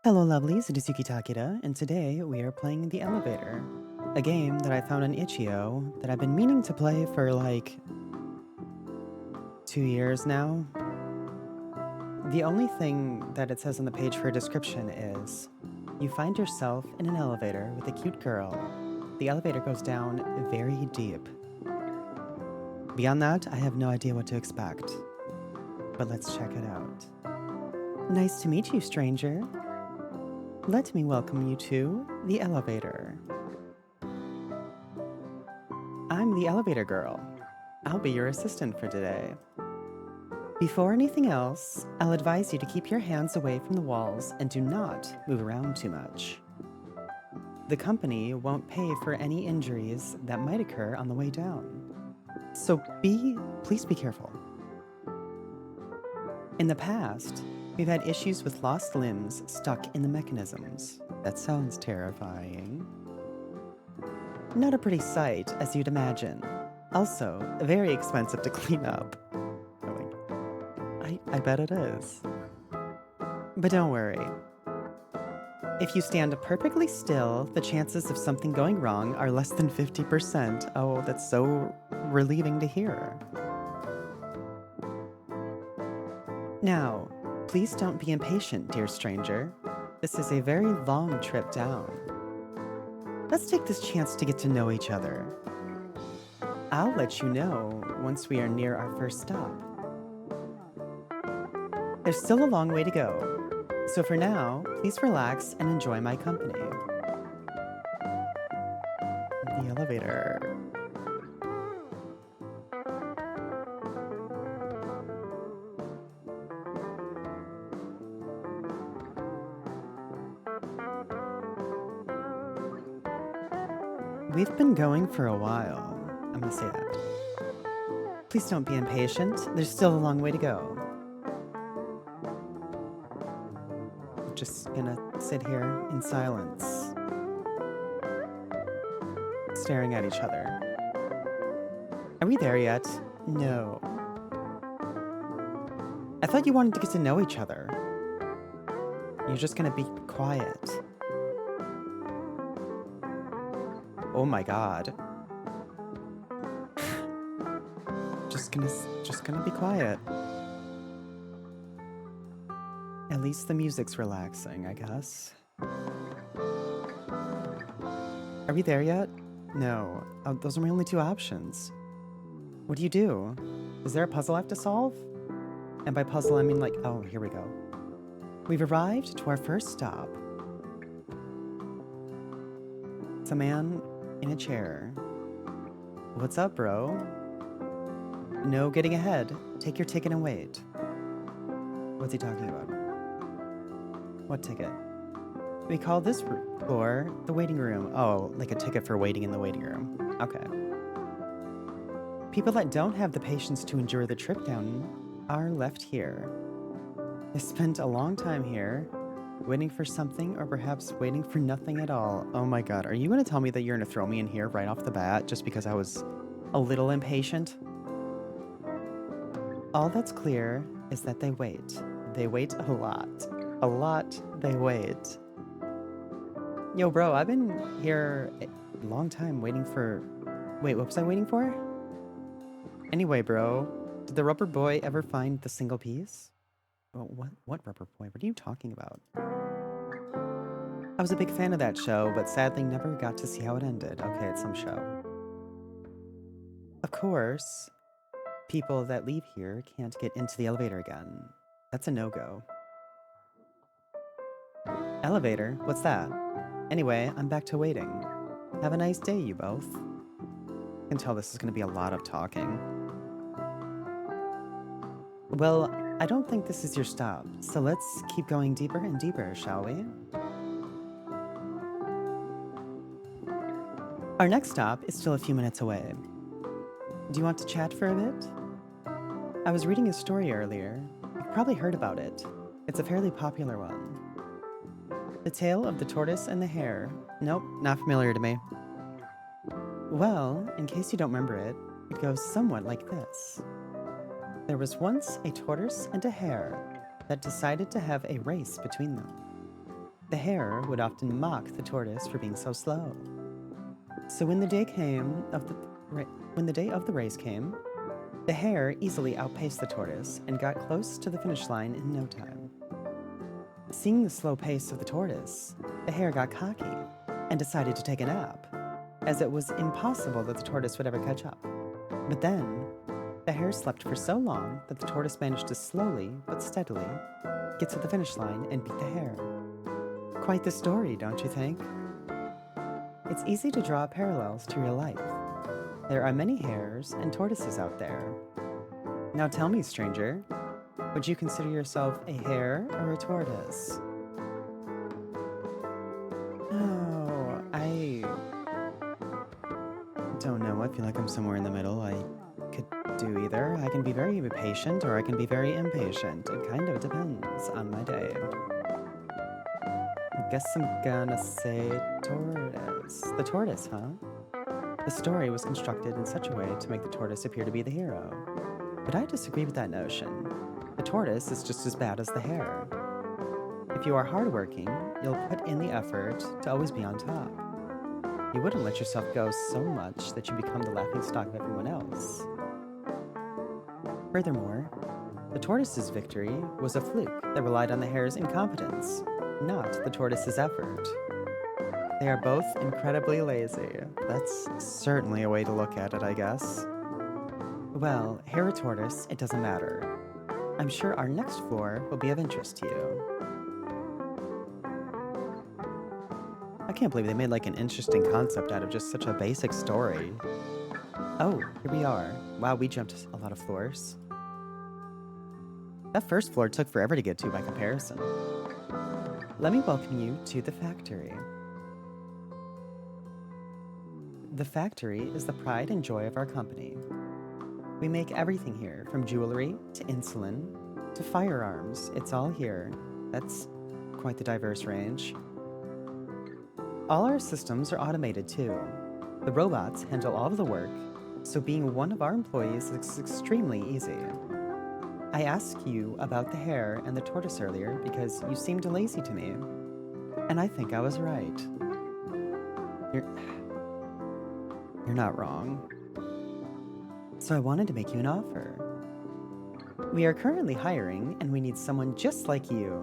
Hello lovelies, it is Yuki Takeda, and today we are playing The Elevator, a game that I found on Itch.io that I've been meaning to play for like 2 years now. The only thing that it says on the page for a description is, you find yourself in an elevator with a cute girl. The elevator goes down very deep. Beyond that, I have no idea what to expect, but let's check it out. Nice to meet you, stranger. Let me welcome you to the elevator. I'm the elevator girl. I'll be your assistant for today. Before anything else, I'll advise you to keep your hands away from the walls and do not move around too much. The company won't pay for any injuries that might occur on the way down. So please be careful. In the past, we've had issues with lost limbs stuck in the mechanisms. That sounds terrifying. Not a pretty sight, as you'd imagine. Also, very expensive to clean up. I bet it is. But don't worry. If you stand perfectly still, the chances of something going wrong are less than 50%. Oh, that's so relieving to hear. Now, please don't be impatient, dear stranger. This is a very long trip down. Let's take this chance to get to know each other. I'll let you know once we are near our first stop. There's still a long way to go, so for now, please relax and enjoy my company. The elevator. We've been going for a while. I'm gonna say that. Please don't be impatient. There's still a long way to go. I'm just gonna sit here in silence, staring at each other. Are we there yet? No. I thought you wanted to get to know each other. You're just gonna be quiet. Oh my god. just gonna be quiet. At least the music's relaxing, I guess. Are we there yet? No. Oh, those are my only two options. What do you do? Is there a puzzle I have to solve? And by puzzle, I mean like, oh, here we go. We've arrived to our first stop. It's a man in a chair. What's up, bro? No getting ahead. Take your ticket and wait. What's he talking about? What ticket? We call this floor the waiting room. Oh, like a ticket for waiting in the waiting room. Okay. People that don't have the patience to endure the trip down are left here. They spent a long time here, waiting for something, or perhaps waiting for nothing at all. Oh my god, are you gonna tell me that you're gonna throw me in here right off the bat just because I was a little impatient? All that's clear is that they wait. They wait a lot. A lot they wait. Yo, bro, I've been here a long time waiting for... Wait, what was I waiting for? Anyway, bro, did the rubber boy ever find the single piece? Oh, what rubber boy? What are you talking about? I was a big fan of that show, but sadly never got to see how it ended. Okay, it's some show. Of course, people that leave here can't get into the elevator again. That's a no-go. Elevator? What's that? Anyway, I'm back to waiting. Have a nice day, you both. I can tell this is gonna be a lot of talking. Well, I don't think this is your stop, so let's keep going deeper and deeper, shall we? Our next stop is still a few minutes away. Do you want to chat for a bit? I was reading a story earlier. You've probably heard about it. It's a fairly popular one. The Tale of the Tortoise and the Hare. Nope, not familiar to me. Well, in case you don't remember it, it goes somewhat like this. There was once a tortoise and a hare that decided to have a race between them. The hare would often mock the tortoise for being so slow. So when the day of the race came, the hare easily outpaced the tortoise and got close to the finish line in no time. Seeing the slow pace of the tortoise, the hare got cocky and decided to take a nap, as it was impossible that the tortoise would ever catch up. But then, the hare slept for so long that the tortoise managed to slowly but steadily get to the finish line and beat the hare. Quite the story, don't you think? It's easy to draw parallels to real life. There are many hares and tortoises out there. Now tell me, stranger, would you consider yourself a hare or a tortoise? Oh, I don't know. I feel like I'm somewhere in the middle. I could do either. I can be very patient or I can be very impatient. It kind of depends on my day. I guess I'm gonna say tortoise. The tortoise, huh? The story was constructed in such a way to make the tortoise appear to be the hero. But I disagree with that notion. The tortoise is just as bad as the hare. If you are hardworking, you'll put in the effort to always be on top. You wouldn't let yourself go so much that you become the laughingstock of everyone else. Furthermore, the tortoise's victory was a fluke that relied on the hare's incompetence, not the tortoise's effort. They are both incredibly lazy. That's certainly a way to look at it, I guess. Well, hare or tortoise, it doesn't matter. I'm sure our next floor will be of interest to you. I can't believe they made like an interesting concept out of just such a basic story. Oh, here we are. Wow, we jumped a lot of floors. That first floor took forever to get to by comparison. Let me welcome you to the factory. The factory is the pride and joy of our company. We make everything here, from jewelry to insulin to firearms. It's all here. That's quite the diverse range. All our systems are automated too. The robots handle all of the work, so being one of our employees is extremely easy. I asked you about the hare and the tortoise earlier because you seemed lazy to me, and I think I was right. You're not wrong. So I wanted to make you an offer. We are currently hiring, and we need someone just like you.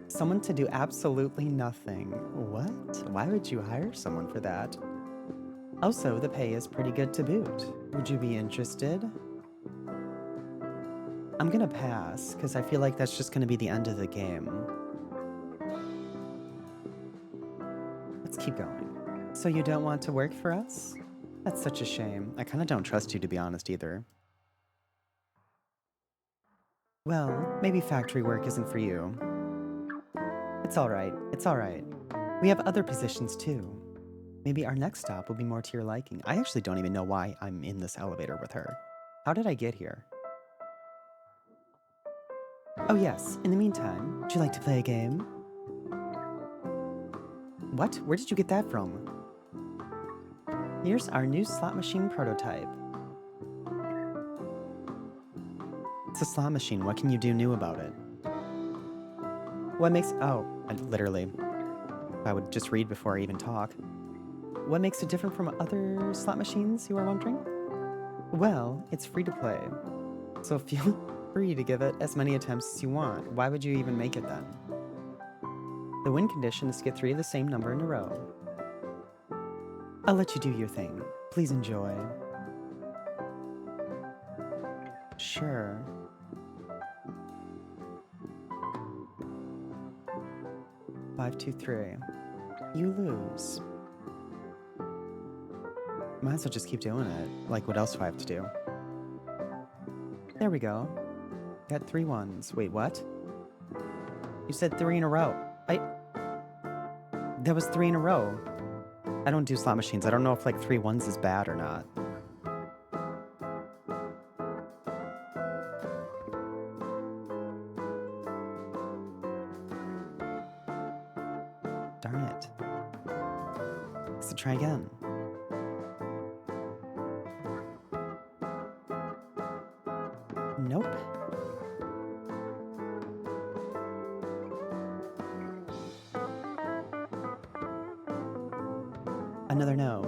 Someone to do absolutely nothing. What? Why would you hire someone for that? Also, the pay is pretty good to boot. Would you be interested? I'm gonna pass, because I feel like that's just gonna be the end of the game. Let's keep going. So you don't want to work for us? That's such a shame. I kinda don't trust you, to be honest, either. Well, maybe factory work isn't for you. It's alright, it's alright. We have other positions too. Maybe our next stop will be more to your liking. I actually don't even know why I'm in this elevator with her. How did I get here? Oh yes, in the meantime, would you like to play a game? What? Where did you get that from? Here's our new slot machine prototype. It's a slot machine. What can you do new about it? What makes... Oh, literally. I would just read before I even talk. What makes it different from other slot machines, you are wondering? Well, it's free to play. So feel free to give it as many attempts as you want. Why would you even make it then? The win condition is to get 3 of the same number in a row. I'll let you do your thing. Please enjoy. Sure. Five, 2, 3. You lose. Might as well just keep doing it. Like, what else do I have to do? There we go. Got 3 ones. Wait, what? You said 3 in a row. That was 3 in a row. I don't do slot machines. I don't know if, like, 3 ones is bad or not. Darn it. So try again. Nope. Another no.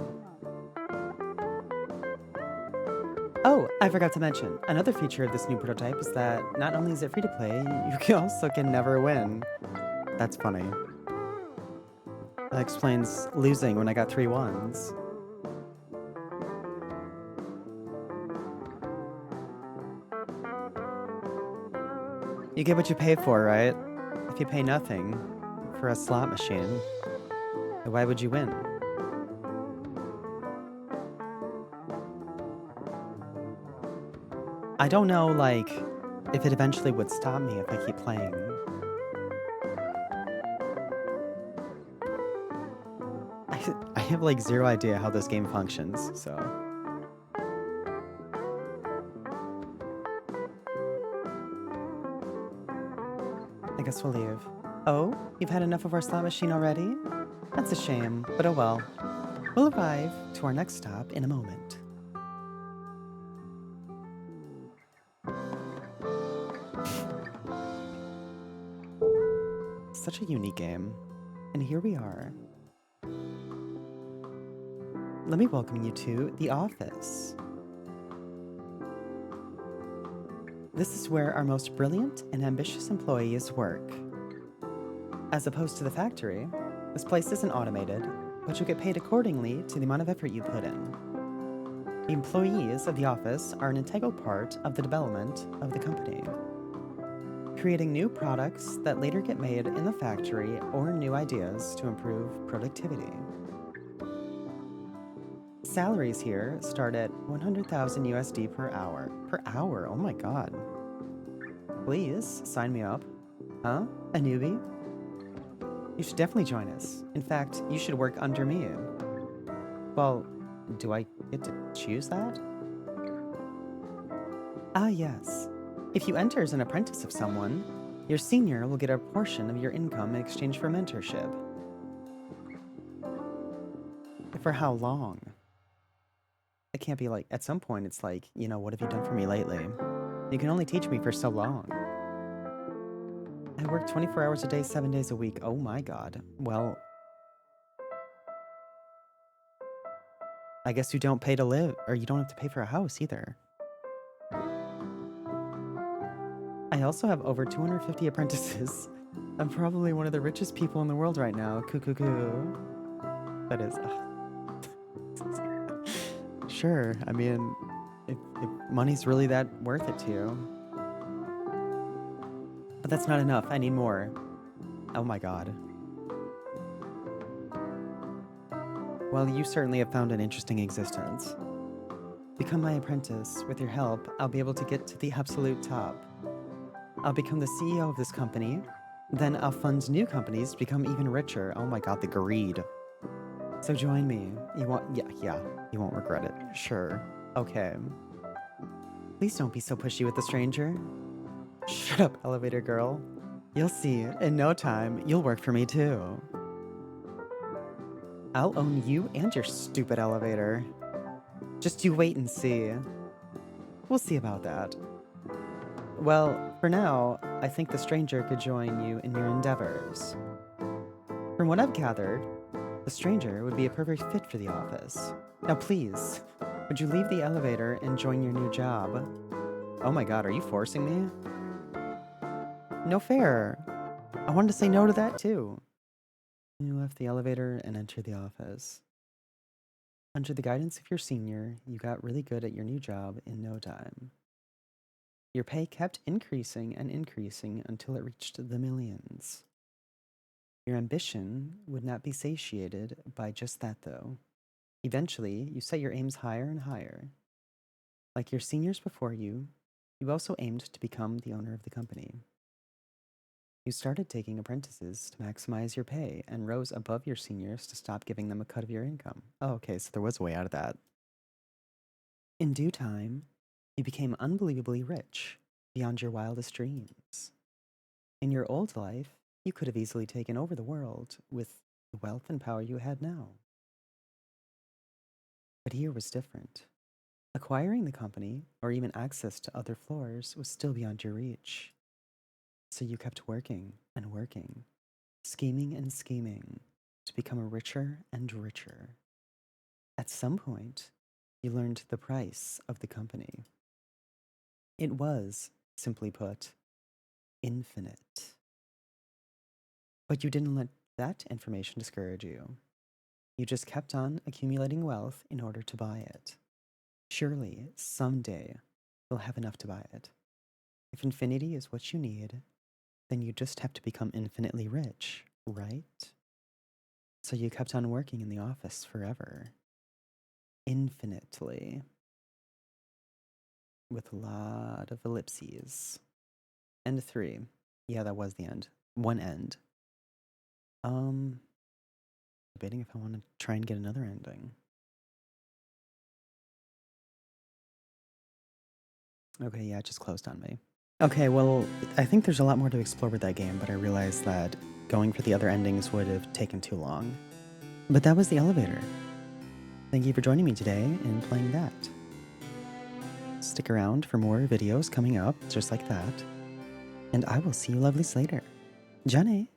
Oh, I forgot to mention, another feature of this new prototype is that not only is it free to play, you also can never win. That's funny. That explains losing when I got 3 ones. You get what you pay for, right? If you pay nothing for a slot machine, then why would you win? I don't know, like, if it eventually would stop me if I keep playing. I have, like, zero idea how this game functions, so... I guess we'll leave. Oh, you've had enough of our slot machine already? That's a shame, but oh well. We'll arrive to our next stop in a moment. Such a unique game. And here we are. Let me welcome you to the office. This is where our most brilliant and ambitious employees work. As opposed to the factory, this place isn't automated, but you get paid accordingly to the amount of effort you put in. The employees of the office are an integral part of the development of the company, creating new products that later get made in the factory or new ideas to improve productivity. Salaries here start at 100,000 USD per hour. Per hour? Oh my god. Please sign me up. Huh? A newbie? You should definitely join us. In fact, you should work under me. Well, do I get to choose that? Ah, yes. If you enter as an apprentice of someone, your senior will get a portion of your income in exchange for mentorship. For how long? It can't be like, at some point it's like, you know, what have you done for me lately? You can only teach me for so long. I work 24 hours a day, 7 days a week. Oh my god. Well, I guess you don't pay to live, or you don't have to pay for a house either. I also have over 250 apprentices. I'm probably one of the richest people in the world right now. Coo. That is... Sure, I mean, if money's really that worth it to you. But that's not enough, I need more. Oh my god. Well, you certainly have found an interesting existence. Become my apprentice. With your help, I'll be able to get to the absolute top. I'll become the CEO of this company. Then I'll fund new companies to become even richer. Oh my god, the greed. So join me. You won't, yeah, you won't regret it. Sure. Okay. Please don't be so pushy with the stranger. Shut up, elevator girl. You'll see, in no time, you'll work for me too. I'll own you and your stupid elevator. Just you wait and see. We'll see about that. Well, for now, I think the stranger could join you in your endeavors. From what I've gathered, the stranger would be a perfect fit for the office. Now please, would you leave the elevator and join your new job? Oh my god, are you forcing me? No fair. I wanted to say no to that too. You left the elevator and entered the office. Under the guidance of your senior, you got really good at your new job in no time. Your pay kept increasing and increasing until it reached the millions. Your ambition would not be satiated by just that, though. Eventually, you set your aims higher and higher. Like your seniors before you, you also aimed to become the owner of the company. You started taking apprentices to maximize your pay and rose above your seniors to stop giving them a cut of your income. Oh, okay, so there was a way out of that. In due time, you became unbelievably rich, beyond your wildest dreams. In your old life, you could have easily taken over the world with the wealth and power you had now. But here was different. Acquiring the company, or even access to other floors, was still beyond your reach. So you kept working and working, scheming and scheming, to become richer and richer. At some point, you learned the price of the company. It was, simply put, infinite. But you didn't let that information discourage you. You just kept on accumulating wealth in order to buy it. Surely, someday, you'll have enough to buy it. If infinity is what you need, then you just have to become infinitely rich, right? So you kept on working in the office forever. Infinitely. With a lot of ellipses. End 3. Yeah, that was the end. One end. Um, Debating if I want to try and get another ending. Okay, yeah, it just closed on me. Okay, well, I think there's a lot more to explore with that game, but I realized that going for the other endings would have taken too long. But that was the elevator. Thank you for joining me today and playing that. Stick around for more videos coming up just like that. And I will see you lovelies later. Johnny!